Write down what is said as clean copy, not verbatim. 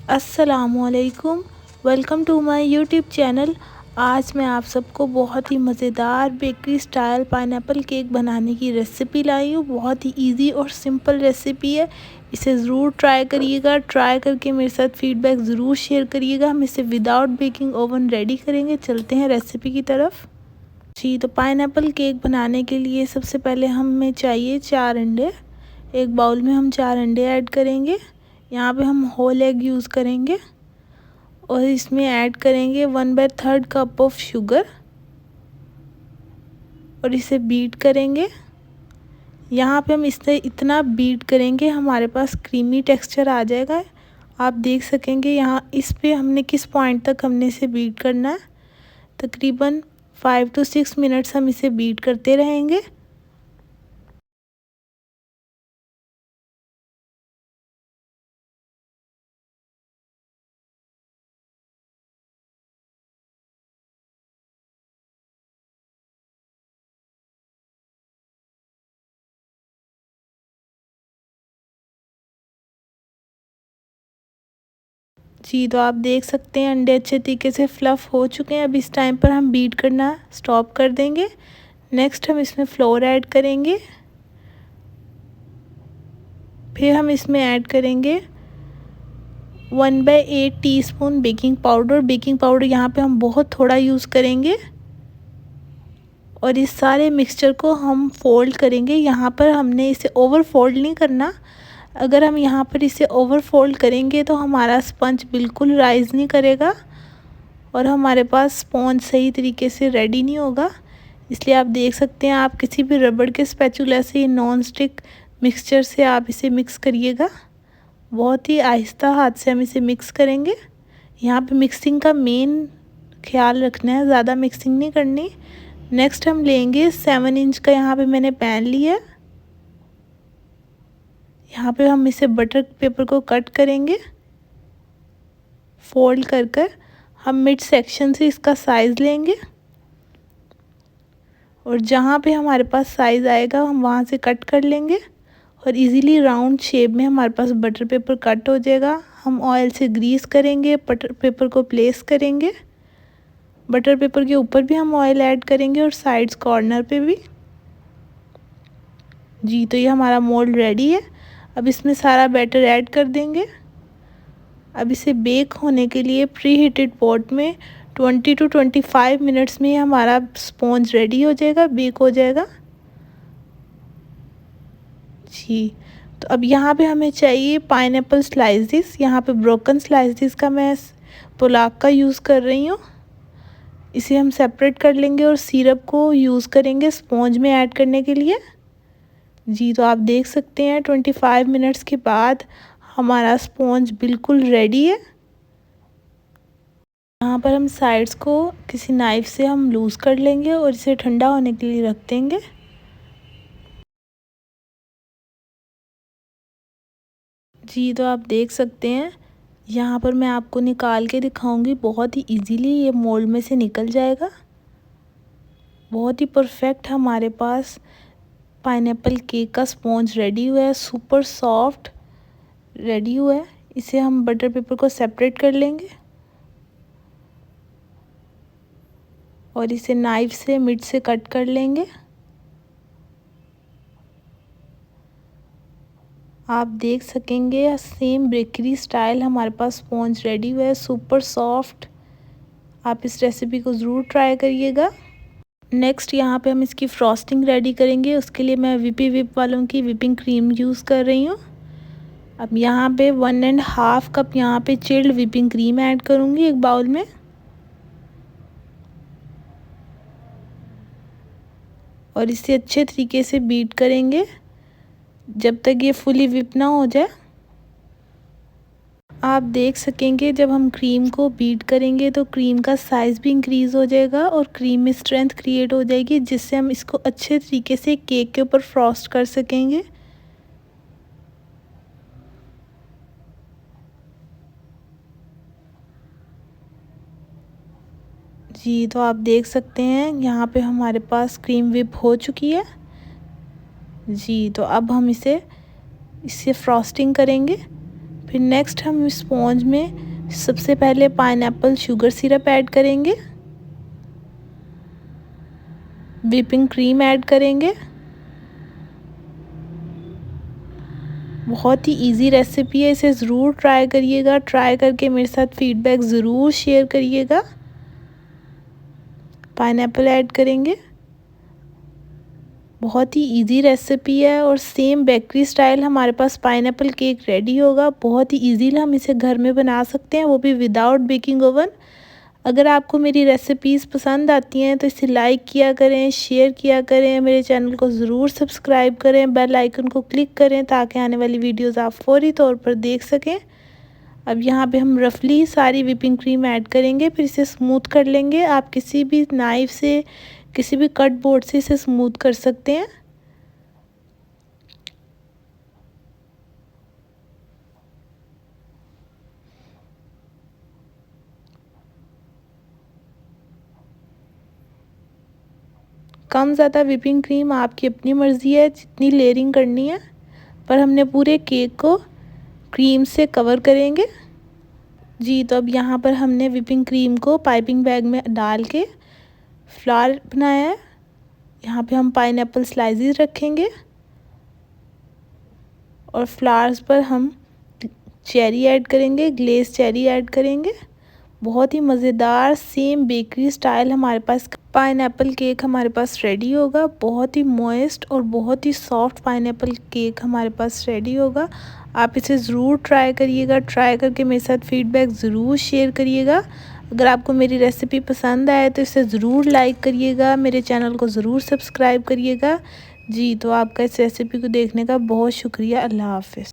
अस्सलामुअलैकुम, welcome to my YouTube channel. आज मैं आप सबको बहुत ही मज़ेदार बेकरी स्टाइल पाइनएप्पल केक बनाने की रेसिपी लाई हूँ। बहुत ही इजी और सिंपल रेसिपी है। इसे ज़रूर ट्राई करिएगा। ट्राई करके मेरे साथ फीडबैक ज़रूर शेयर करिएगा। हम इसे विदाउट बेकिंग ओवन रेडी करेंगे। चलते हैं रेसिपी की तरफ। जी, तो पाइनएप्पल केक बनाने के लिए सबसे पहले हमें चाहिए 4 अंडे। एक बाउल में हम 4 अंडे ऐड करेंगे। यहाँ पे हम होल एग यूज़ करेंगे और इसमें ऐड करेंगे 1/3 कप ऑफ शुगर और इसे बीट करेंगे। यहाँ पे हम इसे इतना बीट करेंगे हमारे पास क्रीमी टेक्सचर आ जाएगा। आप देख सकेंगे यहाँ इस पे हमने किस पॉइंट तक हमने इसे बीट करना है। तकरीबन 5 to 6 मिनट्स हम इसे बीट करते रहेंगे। जी, तो आप देख सकते हैं अंडे अच्छे तरीके से फ्लफ़ हो चुके हैं। अब इस टाइम पर हम बीट करना स्टॉप कर देंगे। नेक्स्ट हम इसमें फ्लोर ऐड करेंगे। फिर हम इसमें ऐड करेंगे 1/8 teaspoon baking powder. Baking powder यहाँ पे हम बहुत थोड़ा यूज़ करेंगे और इस सारे मिक्सचर को हम फोल्ड करेंगे। यहाँ पर हमने इसे ओवर फोल्ड नहीं करना। अगर हम यहाँ पर इसे ओवर फोल्ड करेंगे तो हमारा स्पंज बिल्कुल राइज़ नहीं करेगा और हमारे पास स्पॉन्ज सही तरीके से रेडी नहीं होगा। इसलिए आप देख सकते हैं, आप किसी भी रबड़ के स्पैचुला से, नॉन स्टिक मिक्सचर से आप इसे मिक्स करिएगा। बहुत ही आहिस्ता हाथ से हम इसे मिक्स करेंगे। यहाँ पे मिक्सिंग का मेन ख्याल रखना है, ज़्यादा मिक्सिंग नहीं करनी। नेक्स्ट हम लेंगे 7 इंच का यहाँ पे मैंने पैन लिया। यहाँ पे हम इसे बटर पेपर को कट करेंगे। फोल्ड कर कर हम मिड सेक्शन से इसका साइज़ लेंगे और जहाँ पे हमारे पास साइज़ आएगा हम वहाँ से कट कर लेंगे और इजीली राउंड शेप में हमारे पास बटर पेपर कट हो जाएगा। हम ऑयल से ग्रीस करेंगे, बटर पेपर को प्लेस करेंगे। बटर पेपर के ऊपर भी हम ऑयल ऐड करेंगे और साइड्स कॉर्नर पे भी। जी, तो ये हमारा मोल्ड रेडी है। अब इसमें सारा बैटर ऐड कर देंगे। अब इसे बेक होने के लिए प्री हीटेड पॉट में 20 to 25 मिनट्स में हमारा स्पॉन्ज रेडी हो जाएगा, बेक हो जाएगा। जी, तो अब यहाँ पे हमें चाहिए पाइनएप्पल स्लाइसेस। यहाँ पे ब्रोकन स्लाइसेस का मैं पुलाव का यूज़ कर रही हूँ। इसे हम सेपरेट कर लेंगे और सिरप को यूज़ करेंगे स्पॉन्ज में ऐड करने के लिए। जी, तो आप देख सकते हैं 25 मिनट्स के बाद हमारा स्पॉन्ज बिल्कुल रेडी है। यहाँ पर हम साइड्स को किसी नाइफ़ से हम लूज़ कर लेंगे और इसे ठंडा होने के लिए रख देंगे। जी, तो आप देख सकते हैं, यहाँ पर मैं आपको निकाल के दिखाऊंगी। बहुत ही इजीली ये मोल्ड में से निकल जाएगा। बहुत ही परफेक्ट हमारे पास पाइनएप्पल केक का स्पॉन्ज रेडी हुआ है, सुपर सॉफ्ट रेडी हुआ है। इसे हम बटर पेपर को सेपरेट कर लेंगे और इसे नाइफ से मिड से कट कर लेंगे। आप देख सकेंगे सेम बेकरी स्टाइल हमारे पास स्पॉन्ज रेडी हुआ है, सुपर सॉफ्ट। आप इस रेसिपी को ज़रूर ट्राई करिएगा। नेक्स्ट यहाँ पे हम इसकी फ्रॉस्टिंग रेडी करेंगे। उसके लिए मैं वीपी विप वालों की विपिंग क्रीम यूज़ कर रही हूँ। अब यहाँ पे 1.5 कप यहाँ पे चिल्ड विपिंग क्रीम ऐड करूँगी एक बाउल में और इसे अच्छे तरीके से बीट करेंगे जब तक ये फुली विप ना हो जाए। आप देख सकेंगे जब हम क्रीम को बीट करेंगे तो क्रीम का साइज़ भी इंक्रीज़ हो जाएगा और क्रीम में स्ट्रेंथ क्रिएट हो जाएगी, जिससे हम इसको अच्छे तरीके से केक के ऊपर फ्रॉस्ट कर सकेंगे। जी, तो आप देख सकते हैं यहाँ पे हमारे पास क्रीम विप हो चुकी है। जी, तो अब हम इससे फ्रॉस्टिंग करेंगे। फिर नेक्स्ट हम स्पॉन्ज में सबसे पहले पाइनएप्पल शुगर सिरप ऐड करेंगे, व्हिपिंग क्रीम ऐड करेंगे। बहुत ही इजी रेसिपी है, इसे ज़रूर ट्राई करिएगा। ट्राई करके मेरे साथ फीडबैक ज़रूर शेयर करिएगा। पाइनएप्पल ऐड करेंगे। बहुत ही इजी रेसिपी है और सेम बेकरी स्टाइल हमारे पास पाइनएप्पल केक रेडी होगा। बहुत ही इजीली हम इसे घर में बना सकते हैं, वो भी विदाउट बेकिंग ओवन। अगर आपको मेरी रेसिपीज़ पसंद आती हैं तो इसे लाइक किया करें, शेयर किया करें, मेरे चैनल को ज़रूर सब्सक्राइब करें, बेल आइकन को क्लिक करें ताकि आने वाली वीडियोस आप फौरी तौर पर देख सकें। अब यहाँ पे हम रफली सारी व्हिपिंग क्रीम ऐड करेंगे, फिर इसे स्मूथ कर लेंगे। आप किसी भी नाइफ़ से, किसी भी कट बोर्ड से इसे स्मूथ कर सकते हैं। कम ज़्यादा व्हिपिंग क्रीम आपकी अपनी मर्ज़ी है जितनी लेयरिंग करनी है, पर हमने पूरे केक को क्रीम से कवर करेंगे। जी, तो अब यहाँ पर हमने व्हिपिंग क्रीम को पाइपिंग बैग में डाल के फ्लावर बनाया है। यहाँ पे हम पाइनएप्पल स्लाइसेस रखेंगे और फ्लावर्स पर हम चेरी ऐड करेंगे, ग्लेज़ चेरी ऐड करेंगे। बहुत ही मज़ेदार सेम बेकरी स्टाइल हमारे पास पाइनएप्पल केक हमारे पास रेडी होगा। बहुत ही मॉइस्ट और बहुत ही सॉफ्ट पाइनएप्पल केक हमारे पास रेडी होगा। आप इसे ज़रूर ट्राई करिएगा। ट्राई करके मेरे साथ फीडबैक ज़रूर शेयर करिएगा। अगर आपको मेरी रेसिपी पसंद आए तो इसे ज़रूर लाइक करिएगा, मेरे चैनल को ज़रूर सब्सक्राइब करिएगा। जी, तो आपका इस रेसिपी को देखने का बहुत शुक्रिया। अल्लाह हाफ़िज़।